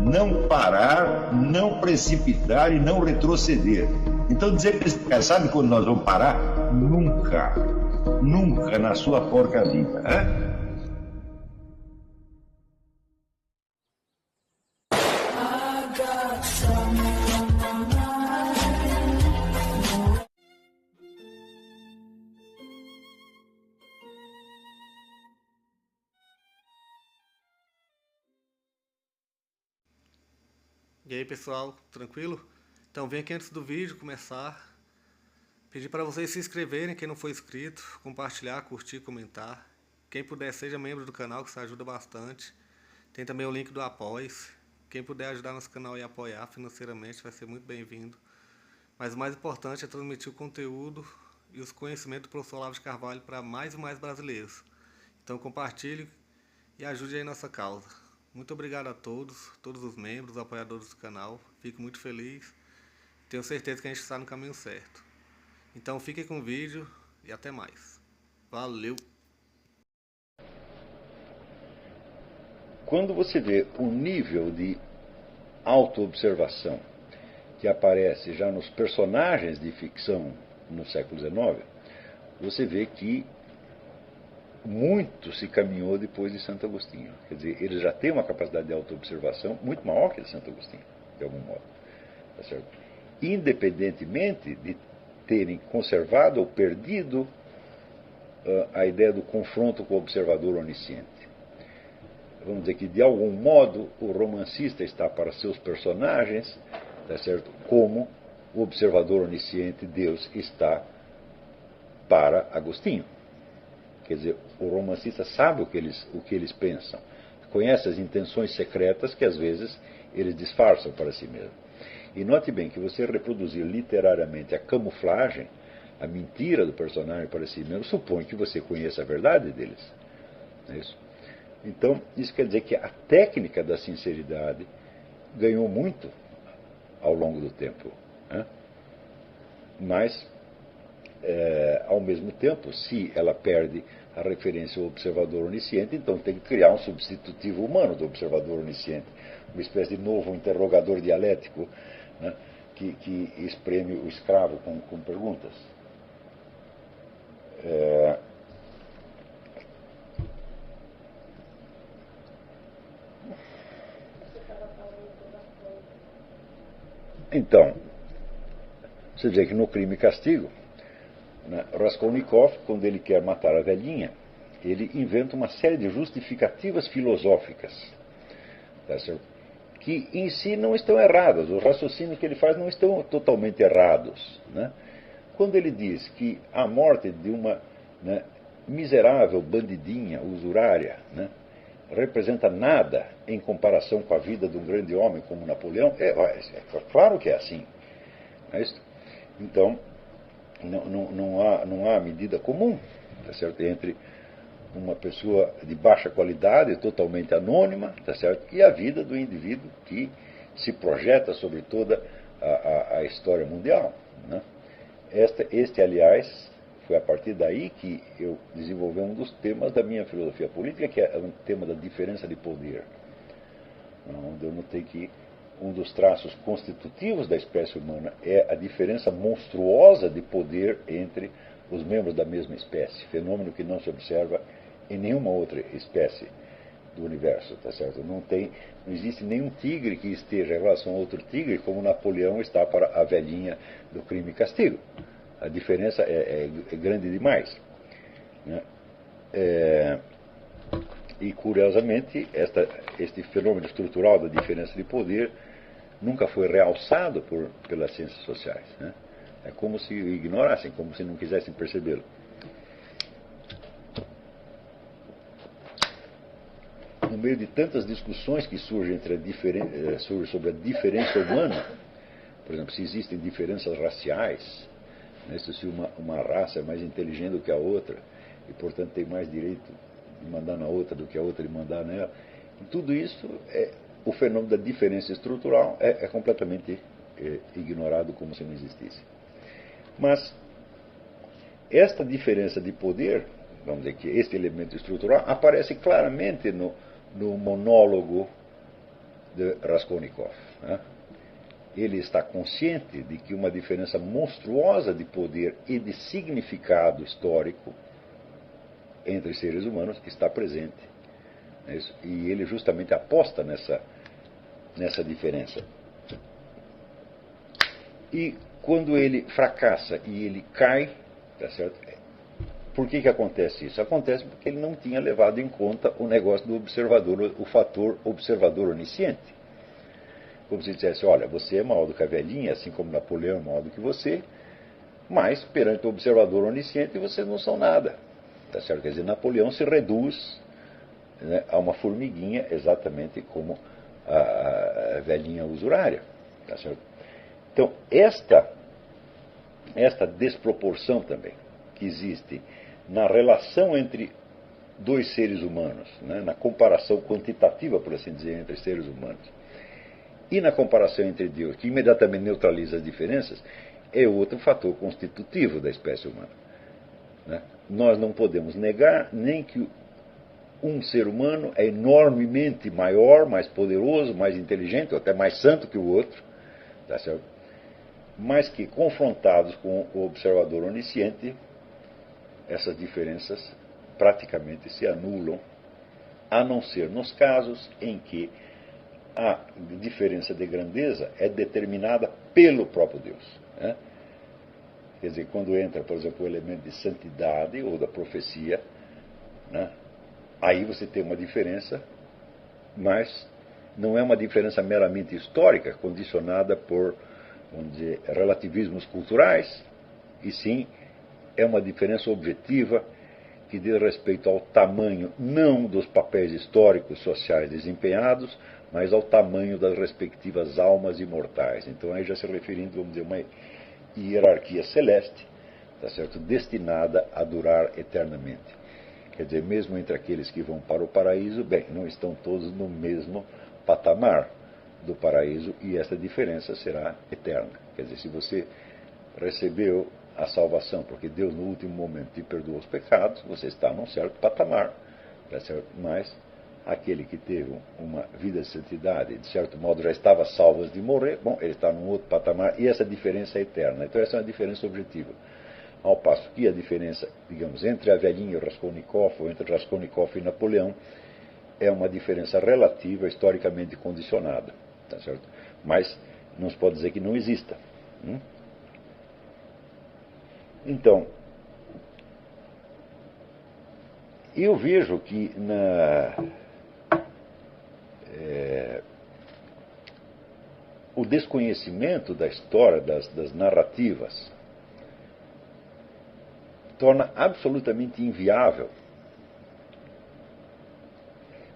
não parar, não precipitar e não retroceder. Então dizer para esse cara, sabe quando nós vamos parar? Nunca. Nunca na sua porca vida. Né? E aí pessoal, tranquilo? Então vem aqui antes do vídeo começar, pedir para vocês se inscreverem, quem não for inscrito, compartilhar, curtir, comentar. Quem puder seja membro do canal, que isso ajuda bastante. Tem também o link do Apoia-se. Quem puder ajudar nosso canal e apoiar financeiramente vai ser muito bem-vindo. Mas o mais importante é transmitir o conteúdo e os conhecimentos do professor Olavo de Carvalho para mais e mais brasileiros. Então compartilhe e ajude aí nossa causa. Muito obrigado a todos os membros, apoiadores do canal. Fico muito feliz. Tenho certeza que a gente está no caminho certo. Então fiquem com o vídeo e até mais. Valeu! Quando você vê o nível de autoobservação que aparece já nos personagens de ficção no século XIX, você vê que muito se caminhou depois de Santo Agostinho. Quer dizer, eles já têm uma capacidade de autoobservação muito maior que a de Santo Agostinho, de algum modo. Tá certo? Independentemente de terem conservado ou perdido a ideia do confronto com o observador onisciente. Vamos dizer que, de algum modo, o romancista está para seus personagens, tá certo? Como o observador onisciente, Deus, está para Agostinho. Quer dizer, o romancista sabe o que eles pensam, conhece as intenções secretas que às vezes eles disfarçam para si mesmo. E note bem que você reproduzir literariamente a camuflagem, a mentira do personagem para si mesmo, supõe que você conheça a verdade deles. Não é isso? Então, isso quer dizer que a técnica da sinceridade ganhou muito ao longo do tempo. Né? Mas, ao mesmo tempo, se ela perde a referência ao observador onisciente, então tem que criar um substitutivo humano do observador onisciente, uma espécie de novo interrogador dialético, né, que espreme o escravo com perguntas. Então, você vê que no Crime e Castigo, né, Raskolnikov, quando ele quer matar a velhinha, ele inventa uma série de justificativas filosóficas, tá certo? Que em si não estão erradas, os raciocínios que ele faz não estão totalmente errados. Né? Quando ele diz que a morte de uma, né, miserável bandidinha usurária, né, representa nada em comparação com a vida de um grande homem como Napoleão, é claro que é assim. Não é isso? Então, não há medida comum, tá certo? Entre uma pessoa de baixa qualidade, totalmente anônima, tá certo? E a vida do indivíduo que se projeta sobre toda a história mundial. Né? Este, aliás, foi a partir daí que eu desenvolvi um dos temas da minha filosofia política, que é o tema da diferença de poder. Onde eu notei que um dos traços constitutivos da espécie humana é a diferença monstruosa de poder entre os membros da mesma espécie, fenômeno que não se observa em nenhuma outra espécie do universo, tá certo? Não existe nenhum tigre que esteja em relação a outro tigre como Napoleão está para a velhinha do Crime e Castigo. A diferença é grande demais. Né? E, curiosamente, este fenômeno estrutural da diferença de poder nunca foi realçado pelas ciências sociais. Né? É como se ignorassem, como se não quisessem percebê-lo. No meio de tantas discussões que surgem sobre a diferença humana, por exemplo, se existem diferenças raciais, né, se uma raça é mais inteligente do que a outra e, portanto, tem mais direito de mandar na outra do que a outra de mandar nela, e tudo isso, o fenômeno da diferença estrutural é completamente ignorado como se não existisse. Mas esta diferença de poder, vamos dizer que este elemento estrutural, aparece claramente no monólogo de Raskolnikov. Né? Ele está consciente de que uma diferença monstruosa de poder e de significado histórico entre seres humanos está presente. Né? E ele justamente aposta nessa diferença. E quando ele fracassa e ele cai, tá certo? Por que acontece isso? Acontece porque ele não tinha levado em conta o negócio do observador, o fator observador onisciente. Como se dissesse, olha, você é maior do que a velhinha, assim como Napoleão é maior do que você, mas perante o observador onisciente vocês não são nada. Tá certo? Quer dizer, Napoleão se reduz, né, a uma formiguinha, exatamente como a velhinha usurária. Tá certo? Então, esta desproporção também que existe na relação entre dois seres humanos, né, na comparação quantitativa, por assim dizer, entre seres humanos, e na comparação entre Deus, que imediatamente neutraliza as diferenças, é outro fator constitutivo da espécie humana. Né? Nós não podemos negar nem que um ser humano é enormemente maior, mais poderoso, mais inteligente, ou até mais santo que o outro, tá certo? Mas que, confrontados com o observador onisciente, essas diferenças praticamente se anulam, a não ser nos casos em que a diferença de grandeza é determinada pelo próprio Deus. Né? Quer dizer, quando entra, por exemplo, o elemento de santidade ou da profecia, né? Aí você tem uma diferença, mas não é uma diferença meramente histórica, condicionada por, vamos dizer, relativismos culturais, e sim é uma diferença objetiva que diz respeito ao tamanho, não dos papéis históricos sociais desempenhados, mas ao tamanho das respectivas almas imortais. Então, aí já se referindo, vamos dizer, uma hierarquia celeste, tá certo? Destinada a durar eternamente. Quer dizer, mesmo entre aqueles que vão para o paraíso, bem, não estão todos no mesmo patamar do paraíso, e essa diferença será eterna. Quer dizer, se você recebeu a salvação porque Deus no último momento te perdoou os pecados, você está num certo patamar, tá certo? Mas aquele que teve uma vida de santidade, de certo modo já estava salvo de morrer, bom, ele está num outro patamar, e essa diferença é eterna. Então essa é uma diferença objetiva. Ao passo que a diferença, digamos, entre a velhinha e o Raskolnikov, ou entre Raskolnikov e Napoleão, é uma diferença relativa, historicamente condicionada, tá certo? Mas não se pode dizer que não exista. Então, eu vejo que o desconhecimento da história, das narrativas, torna absolutamente inviável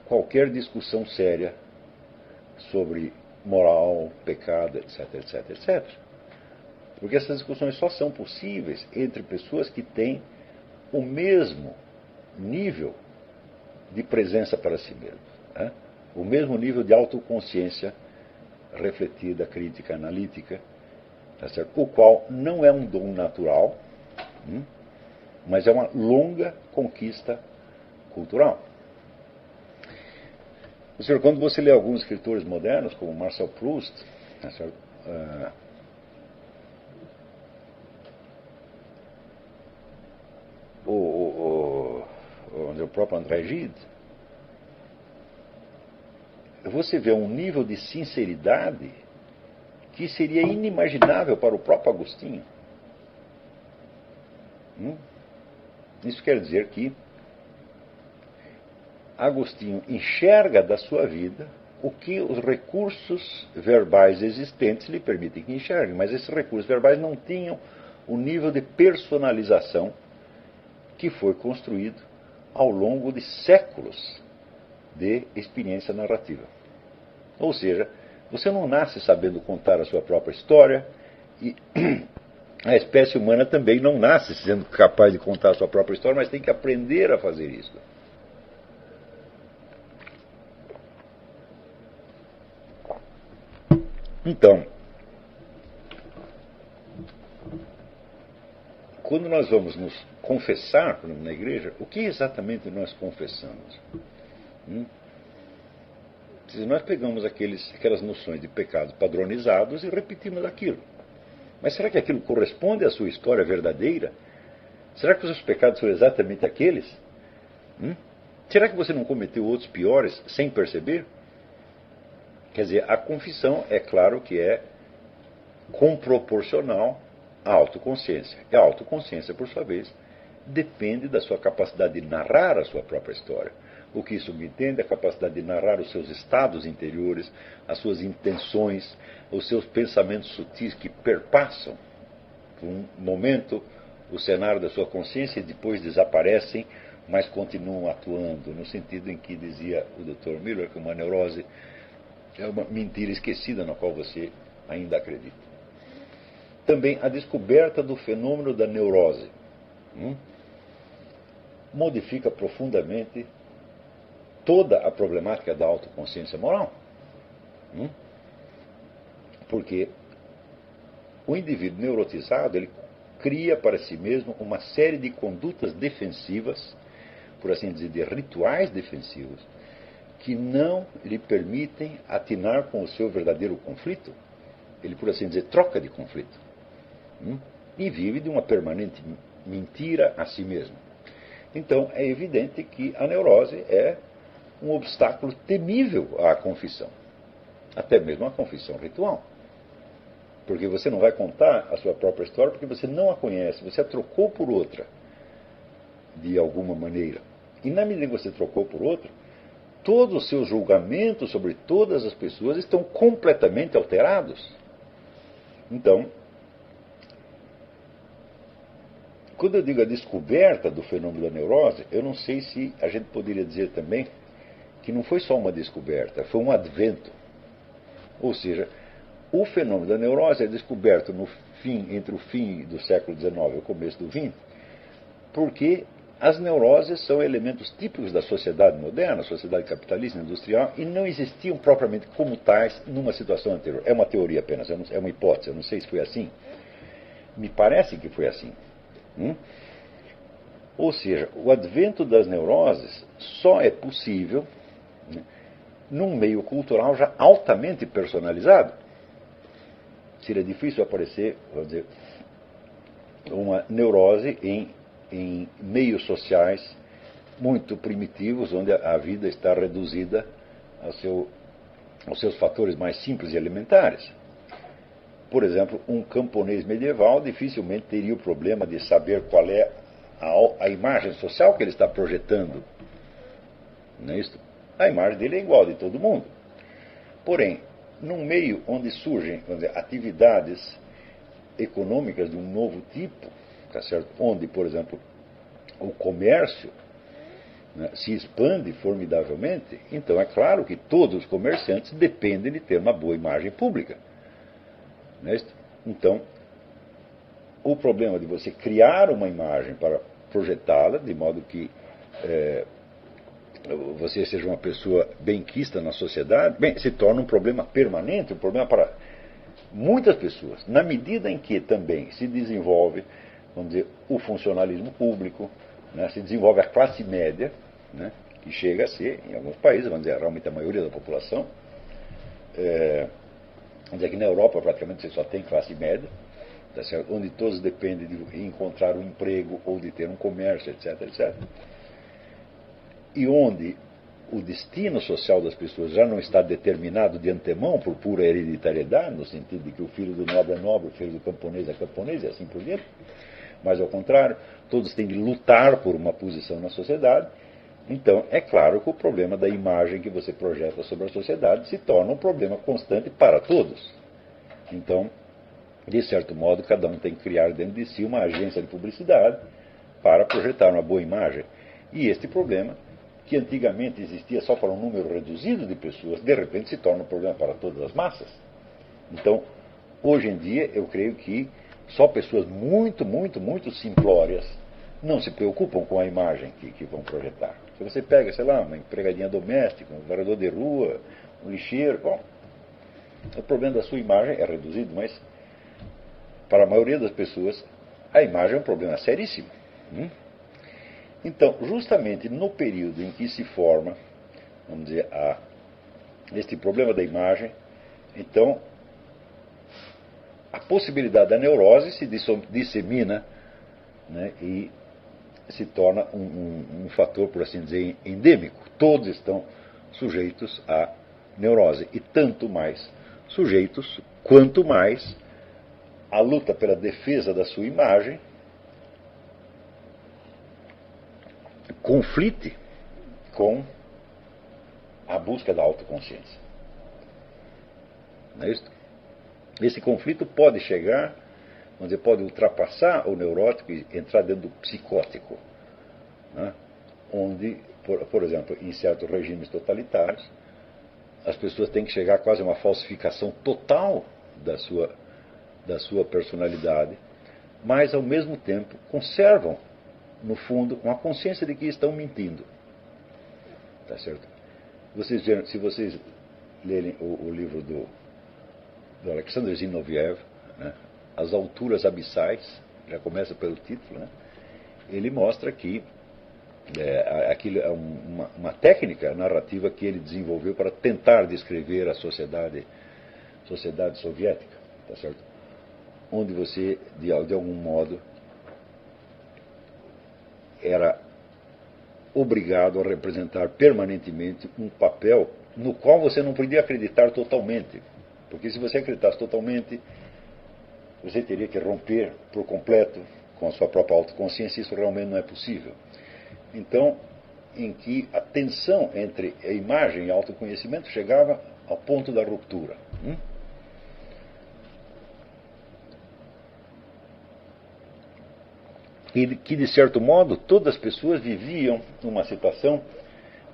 qualquer discussão séria sobre moral, pecado, etc, etc, etc. Porque essas discussões só são possíveis entre pessoas que têm o mesmo nível de presença para si mesmo, né? O mesmo nível de autoconsciência refletida, crítica, analítica, tá certo? O qual não é um dom natural, mas é uma longa conquista cultural. O senhor, quando você lê alguns escritores modernos, como Marcel Proust, tá certo? O próprio André Gide, você vê um nível de sinceridade que seria inimaginável para o próprio Agostinho. Isso quer dizer que Agostinho enxerga da sua vida o que os recursos verbais existentes lhe permitem que enxergue, mas esses recursos verbais não tinham o nível de personalização que foi construído ao longo de séculos de experiência narrativa. Ou seja, você não nasce sabendo contar a sua própria história, e a espécie humana também não nasce sendo capaz de contar a sua própria história, mas tem que aprender a fazer isso. Então, quando nós vamos nos confessar na igreja, o que exatamente nós confessamos? Se nós pegamos aquelas noções de pecados padronizados e repetimos aquilo. Mas será que aquilo corresponde à sua história verdadeira? Será que os seus pecados são exatamente aqueles? Será que você não cometeu outros piores sem perceber? Quer dizer, a confissão é claro que é comproporcional à autoconsciência. E a autoconsciência, por sua vez, depende da sua capacidade de narrar a sua própria história. O que isso me entende é a capacidade de narrar os seus estados interiores, as suas intenções, os seus pensamentos sutis que perpassam por um momento o cenário da sua consciência e depois desaparecem, mas continuam atuando, no sentido em que dizia o Dr. Miller que uma neurose é uma mentira esquecida na qual você ainda acredita. Também a descoberta do fenômeno da neurose modifica profundamente toda a problemática da autoconsciência moral. Porque o indivíduo neurotizado, ele cria para si mesmo uma série de condutas defensivas, por assim dizer, de rituais defensivos, que não lhe permitem atinar com o seu verdadeiro conflito. Ele, por assim dizer, troca de conflito. E vive de uma permanente mentira a si mesmo. Então, é evidente que a neurose é um obstáculo temível à confissão. Até mesmo à confissão ritual. Porque você não vai contar a sua própria história porque você não a conhece, você a trocou por outra, de alguma maneira. E na medida que você trocou por outra, todos os seus julgamentos sobre todas as pessoas estão completamente alterados. Então, quando eu digo a descoberta do fenômeno da neurose, eu não sei se a gente poderia dizer também que não foi só uma descoberta, foi um advento. Ou seja, o fenômeno da neurose é descoberto entre o fim do século XIX e o começo do XX, porque as neuroses são elementos típicos da sociedade moderna, sociedade capitalista industrial, e não existiam propriamente como tais numa situação anterior. É uma teoria apenas, é uma hipótese, eu não sei se foi assim. Me parece que foi assim. Ou seja, o advento das neuroses só é possível num meio cultural já altamente personalizado. Seria difícil aparecer, vamos dizer, uma neurose em meios sociais muito primitivos, onde a vida está reduzida aos seus fatores mais simples e elementares. Por exemplo, um camponês medieval dificilmente teria o problema de saber qual é a imagem social que ele está projetando. Não é isso? A imagem dele é igual de todo mundo. Porém, num meio onde surgem, vamos dizer, atividades econômicas de um novo tipo, tá certo? Onde, por exemplo, o comércio, né, se expande formidavelmente, então é claro que todos os comerciantes dependem de ter uma boa imagem pública. Não é isso? Então, o problema de você criar uma imagem para projetá-la, de modo que você seja uma pessoa benquista na sociedade, se torna um problema permanente, um problema para muitas pessoas. Na medida em que também se desenvolve, vamos dizer, o funcionalismo público, né, se desenvolve a classe média, né, que chega a ser, em alguns países, vamos dizer, realmente a maioria da população, vamos dizer que na Europa praticamente você só tem classe média, tá certo? Onde todos dependem de encontrar um emprego ou de ter um comércio, etc, etc. E onde o destino social das pessoas já não está determinado de antemão por pura hereditariedade, no sentido de que o filho do nobre é nobre, o filho do camponês é camponês, e assim por diante. Mas, ao contrário, todos têm de lutar por uma posição na sociedade. Então, é claro que o problema da imagem que você projeta sobre a sociedade se torna um problema constante para todos. Então, de certo modo, cada um tem que criar dentro de si uma agência de publicidade para projetar uma boa imagem. E este problema, que antigamente existia só para um número reduzido de pessoas, de repente se torna um problema para todas as massas. Então, hoje em dia, eu creio que só pessoas muito, muito, muito simplórias não se preocupam com a imagem que vão projetar. Se você pega, sei lá, uma empregadinha doméstica, um varredor de rua, um lixeiro, bom, o problema da sua imagem é reduzido, mas para a maioria das pessoas a imagem é um problema seríssimo. Então, justamente no período em que se forma, vamos dizer, este problema da imagem, então a possibilidade da neurose se dissemina, né, e se torna um fator, por assim dizer, endêmico. Todos estão sujeitos à neurose, e tanto mais sujeitos quanto mais a luta pela defesa da sua imagem conflite com a busca da autoconsciência. Não é isso? Esse conflito pode chegar, vamos dizer, pode ultrapassar o neurótico e entrar dentro do psicótico, né? Onde, por exemplo, em certos regimes totalitários, as pessoas têm que chegar a quase uma falsificação total da sua personalidade, mas ao mesmo tempo conservam, no fundo, uma consciência de que estão mentindo. Tá certo? Se vocês lerem o livro do Alexander Zinoviev, né, As Alturas Abissais, já começa pelo título, né, ele mostra que aquilo é uma técnica narrativa que ele desenvolveu para tentar descrever a sociedade soviética, tá certo? Onde você, de algum modo, era obrigado a representar permanentemente um papel no qual você não podia acreditar totalmente. Porque se você acreditasse totalmente, você teria que romper por completo com a sua própria autoconsciência, e isso realmente não é possível. Então, em que a tensão entre a imagem e o autoconhecimento chegava ao ponto da ruptura. E que, de certo modo, todas as pessoas viviam numa situação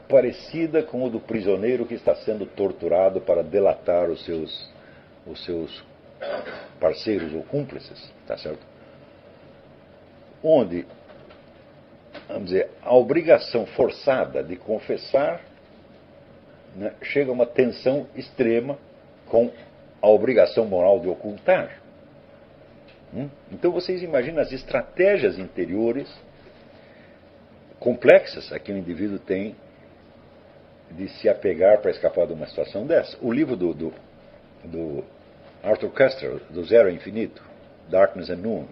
parecida com o do prisioneiro que está sendo torturado para delatar os seus parceiros ou cúmplices, tá certo? Onde, vamos dizer, a obrigação forçada de confessar, né, chega a uma tensão extrema com a obrigação moral de ocultar. Então vocês imaginam as estratégias interiores complexas a que o indivíduo tem de se apegar para escapar de uma situação dessa. O livro do Arthur Koestler, do Zero ao Infinito, Darkness and Noon,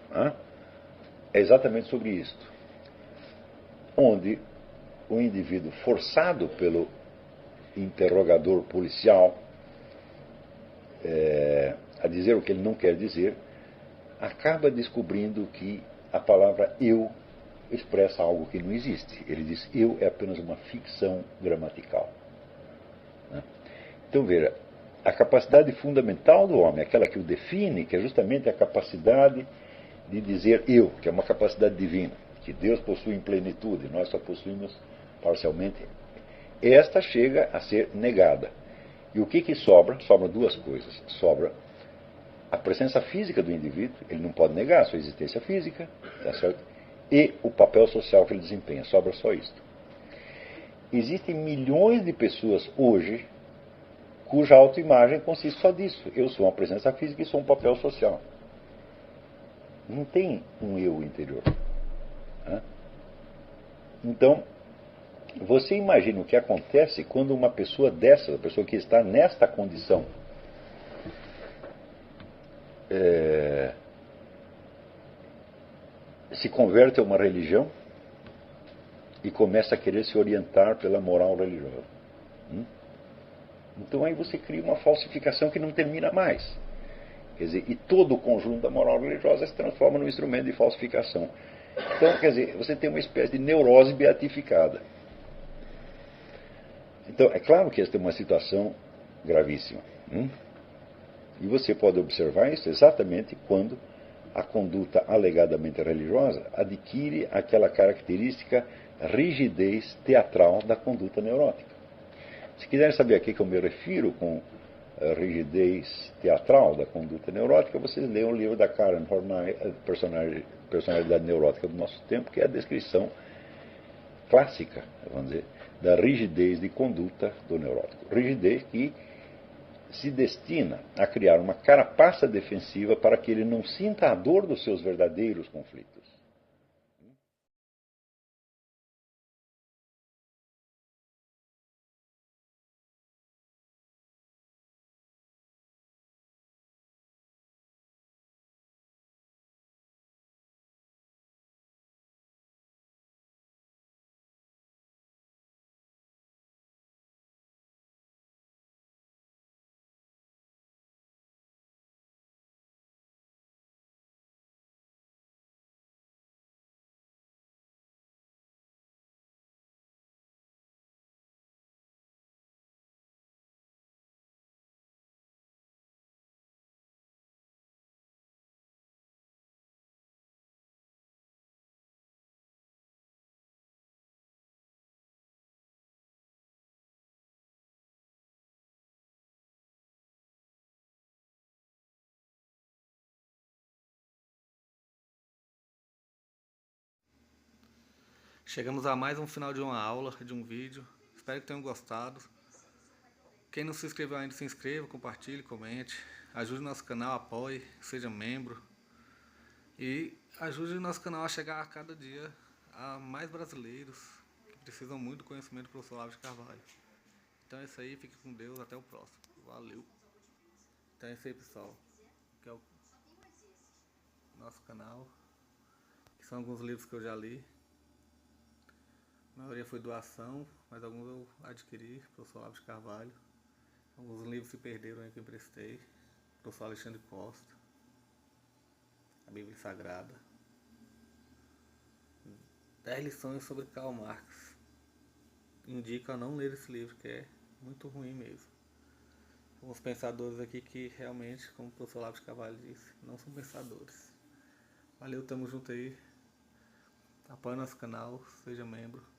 é exatamente sobre isto. Onde o indivíduo, forçado pelo interrogador policial a dizer o que ele não quer dizer, acaba descobrindo que a palavra eu expressa algo que não existe. Ele diz, eu é apenas uma ficção gramatical. Então, veja, a capacidade fundamental do homem, aquela que o define, que é justamente a capacidade de dizer eu, que é uma capacidade divina, que Deus possui em plenitude, nós só possuímos parcialmente, esta chega a ser negada. E o que sobra? Sobra duas coisas. Sobra a presença física do indivíduo, ele não pode negar a sua existência física, tá certo? E o papel social que ele desempenha, sobra só isto. Existem milhões de pessoas hoje cuja autoimagem consiste só disso. Eu sou uma presença física e sou um papel social. Não tem um eu interior. Então, você imagina o que acontece quando uma pessoa dessa, a pessoa que está nesta condição, se converte a uma religião e começa a querer se orientar pela moral religiosa. Então aí você cria uma falsificação que não termina mais. Quer dizer, e todo o conjunto da moral religiosa se transforma num instrumento de falsificação. Então, quer dizer, você tem uma espécie de neurose beatificada. Então, é claro que esta é uma situação gravíssima. E você pode observar isso exatamente quando a conduta alegadamente religiosa adquire aquela característica rigidez teatral da conduta neurótica. Se quiserem saber a que eu me refiro com a rigidez teatral da conduta neurótica, vocês leiam o livro da Karen Horney, Personalidade Neurótica do Nosso Tempo, que é a descrição clássica, vamos dizer, da rigidez de conduta do neurótico. Rigidez que se destina a criar uma carapaça defensiva para que ele não sinta a dor dos seus verdadeiros conflitos. Chegamos a mais um final de uma aula, de um vídeo. Espero que tenham gostado. Quem não se inscreveu ainda, se inscreva, compartilhe, comente. Ajude o nosso canal, apoie, seja membro. E ajude o nosso canal a chegar a cada dia a mais brasileiros que precisam muito do conhecimento do professor Olavo de Carvalho. Então é isso aí, fique com Deus, até o próximo. Valeu! Então é isso aí, pessoal. Que é o nosso canal. Que são alguns livros que eu já li. A maioria foi doação, mas alguns eu adquiri, professor Olavo de Carvalho. Alguns livros se perderam aí que eu emprestei. Professor Alexandre Costa. A Bíblia Sagrada. 10 lições sobre Karl Marx. Indico a não ler esse livro, que é muito ruim mesmo. Alguns pensadores aqui que realmente, como o professor Olavo de Carvalho disse, não são pensadores. Valeu, tamo junto aí. Apoie nosso canal, seja membro.